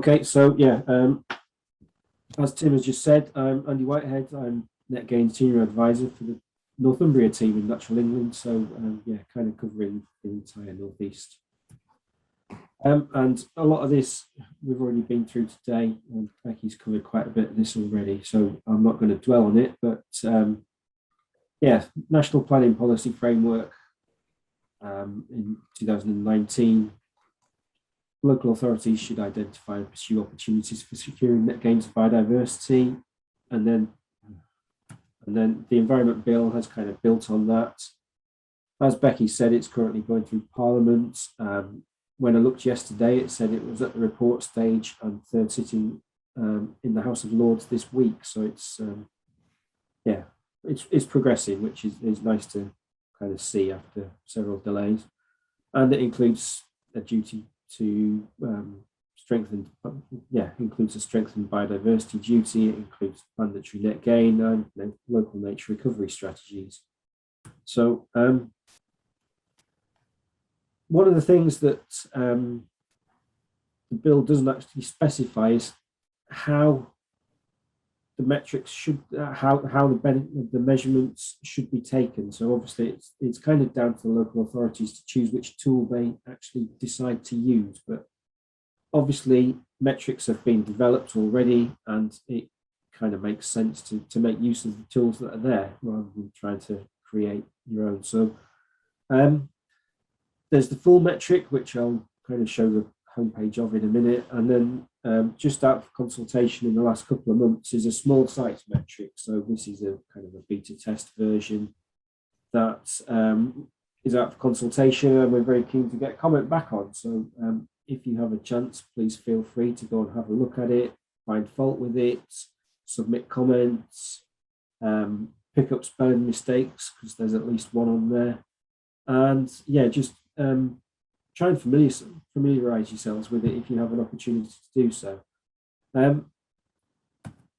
Okay, so yeah, as Tim has just said, I'm Andy Whitehead. I'm NetGain Senior Advisor for the Northumbria team in Natural England. So yeah, kind of covering the entire Northeast. And a lot of this we've already been through today, and Becky's covered quite a bit of this already, so I'm not going to dwell on it. But yeah, National Planning Policy Framework in 2019. Local authorities should identify and pursue opportunities for securing net gains of biodiversity, and then the Environment Bill has kind of built on that. As Becky said, it's currently going through Parliament. When I looked yesterday, it said it was at the report stage and third sitting in the House of Lords this week. So it's yeah, it's progressing, which is nice to kind of see after several delays, and it includes a duty to includes a strengthened biodiversity duty. It includes mandatory net gain and local nature recovery strategies. So one of the things that the bill doesn't actually specify is how the metrics should, how the measurements should be taken. So obviously it's kind of down to the local authorities to choose which tool they actually decide to use. But obviously metrics have been developed already, and it kind of makes sense to make use of the tools that are there rather than trying to create your own. So there's the full metric, which I'll kind of show the homepage of in a minute, and then just out of consultation in the last couple of months is a small sites metric. So this is a kind of a beta test version that is out for consultation, and we're very keen to get comment back on. So if you have a chance, please feel free to go and have a look at it, find fault with it, submit comments, pick up spelling mistakes, because there's at least one on there. And yeah, just try and familiarize yourselves with it if you have an opportunity to do so.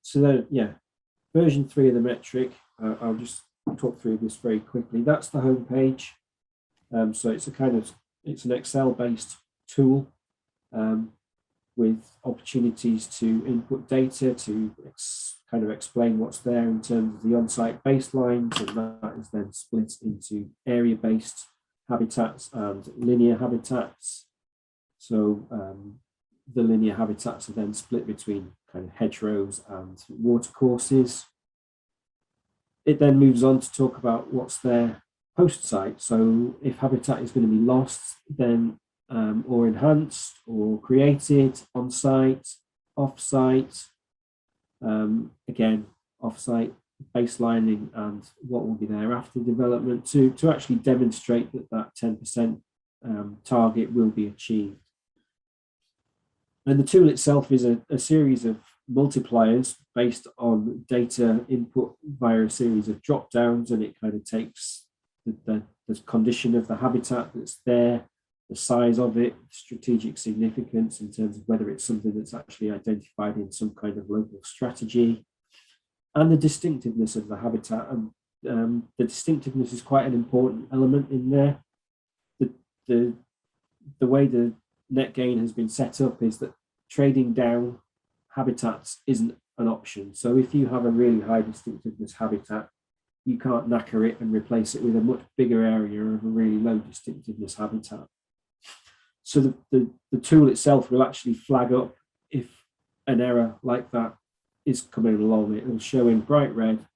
So then, yeah, version 3 of the metric, I'll just talk through this very quickly. That's the homepage. So it's an Excel-based tool with opportunities to input data to kind of explain what's there in terms of the on-site baselines, and that is then split into area-based habitats and linear habitats. So the linear habitats are then split between kind of hedgerows and watercourses. It then moves on to talk about what's there post-site. So if habitat is going to be lost, then or enhanced or created on-site, off-site, again, off-site baselining and what will be there after development to actually demonstrate that 10% target will be achieved. And the tool itself is a series of multipliers based on data input via a series of drop downs, and it kind of takes the condition of the habitat that's there, the size of it, strategic significance in terms of whether it's something that's actually identified in some kind of local strategy, and the distinctiveness of the habitat. And the distinctiveness is quite an important element in there. The way the net gain has been set up is that trading down habitats isn't an option. So if you have a really high distinctiveness habitat, you can't knacker it and replace it with a much bigger area of a really low distinctiveness habitat. So the tool itself will actually flag up if an error like that is coming along. It will show in bright red,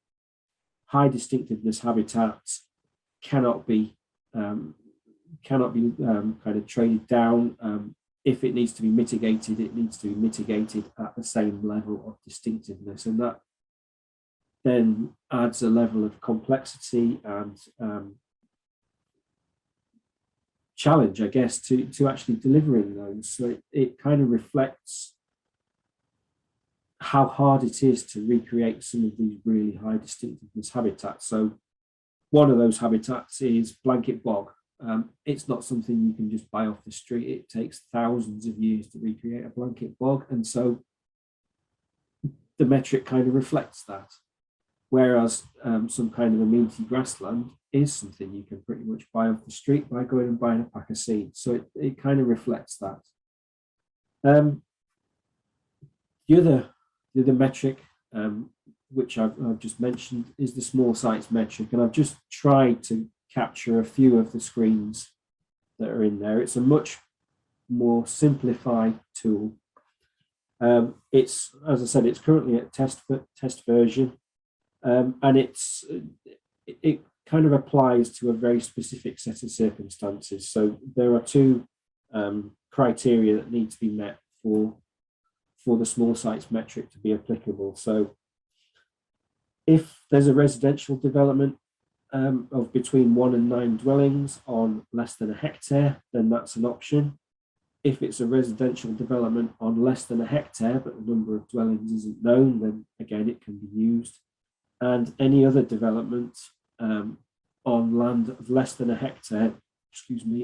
high distinctiveness habitats cannot be kind of traded down. If it needs to be mitigated, it needs to be mitigated at the same level of distinctiveness, and that then adds a level of complexity and challenge, I guess, to actually delivering those. So it kind of reflects how hard it is to recreate some of these really high distinctiveness habitats. So one of those habitats is blanket bog. It's not something you can just buy off the street. It takes thousands of years to recreate a blanket bog, and so the metric kind of reflects that. Whereas some kind of amenity grassland is something you can pretty much buy off the street by going and buying a pack of seeds. So it kind of reflects that. The other metric, which I've just mentioned, is the small sites metric, and I've just tried to capture a few of the screens that are in there. It's a much more simplified tool. It's, as I said, it's currently at test version, and it kind of applies to a very specific set of circumstances. So there are two criteria that need to be met for the small sites metric to be applicable. So if there's a residential development of between 1 and 9 dwellings on less than a hectare, then that's an option. If it's a residential development on less than a hectare, but the number of dwellings isn't known, then again, it can be used. And any other development on land of less than a hectare,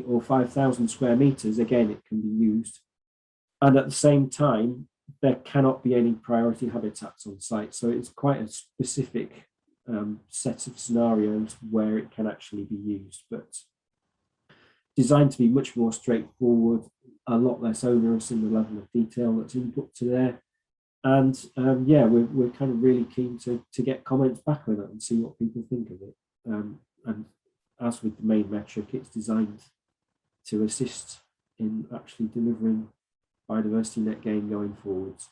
or 5,000 square meters, again, it can be used. And at the same time, there cannot be any priority habitats on site. So it's quite a specific set of scenarios where it can actually be used, but designed to be much more straightforward, a lot less onerous in the level of detail that's input to there. And yeah, we're kind of really keen to get comments back on it and see what people think of it. And as with the main metric, it's designed to assist in actually delivering biodiversity net gain going forwards.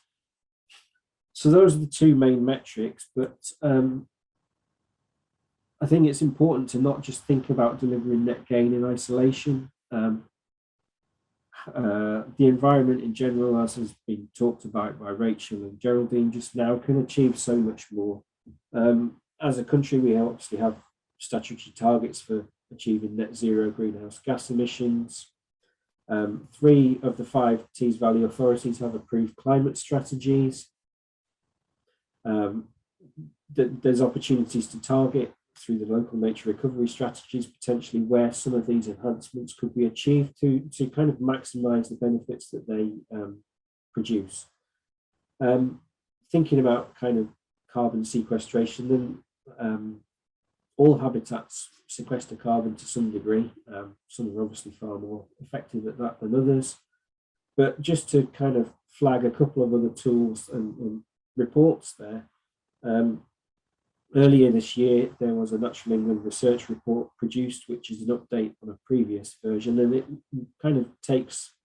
So those are the two main metrics, but I think it's important to not just think about delivering net gain in isolation. The environment in general, as has been talked about by Rachel and Geraldine just now, can achieve so much more. As a country, we obviously have statutory targets for achieving net zero greenhouse gas emissions. 3 of the 5 Tees Valley authorities have approved climate strategies. There's opportunities to target through the local nature recovery strategies, potentially where some of these enhancements could be achieved to kind of maximize the benefits that they produce. Thinking about kind of carbon sequestration, then all habitats sequester carbon to some degree. Some are obviously far more effective at that than others. But just to kind of flag a couple of other tools and reports there. Earlier this year, there was a Natural England research report produced, which is an update on a previous version, and it kind of takes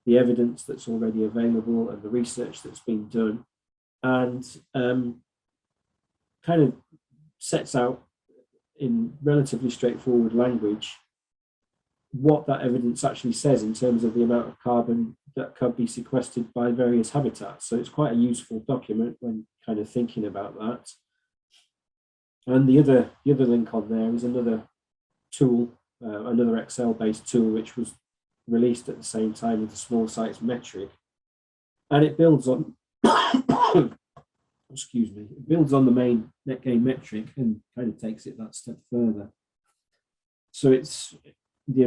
the evidence that's already available and the research that's been done and kind of sets out in relatively straightforward language what that evidence actually says in terms of the amount of carbon that could be sequestered by various habitats. So it's quite a useful document when kind of thinking about that. And the other link on there is another tool, another Excel-based tool, which was released at the same time with the small sites metric, and it builds on, excuse me, it builds on the main net gain metric and kind of takes it that step further. So it's the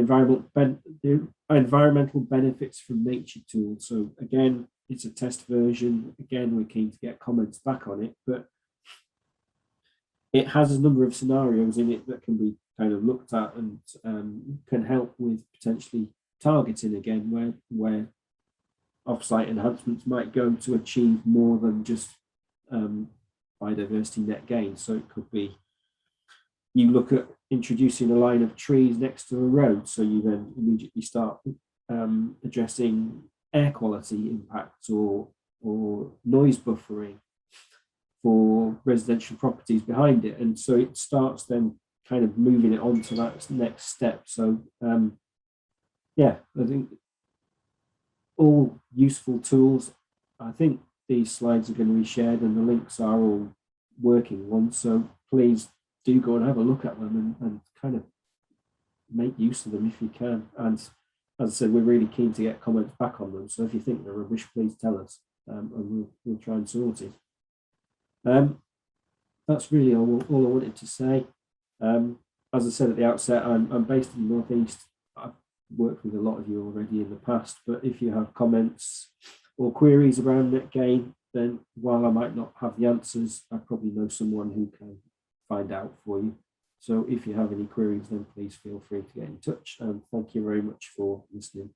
environmental benefits from nature tool. So again, it's a test version. Again, we're keen to get comments back on it, but it has a number of scenarios in it that can be kind of looked at and can help with potentially targeting again where off-site enhancements might go to achieve more than just biodiversity net gain. So it could be you look at introducing a line of trees next to a road, so you then immediately start addressing air quality impacts or noise buffering for residential properties behind it. And so it starts then kind of moving it on to that next step. So yeah, I think all useful tools. I think these slides are going to be shared and the links are all working ones. So please do go and have a look at them and kind of make use of them if you can. And as I said, we're really keen to get comments back on them. So if you think they're rubbish, please tell us and we'll try and sort it. That's really all I wanted to say. As I said at the outset, I'm based in the Northeast. I've worked with a lot of you already in the past, but if you have comments or queries around net gain, then while I might not have the answers, I probably know someone who can find out for you. So if you have any queries, then please feel free to get in touch. And thank you very much for listening.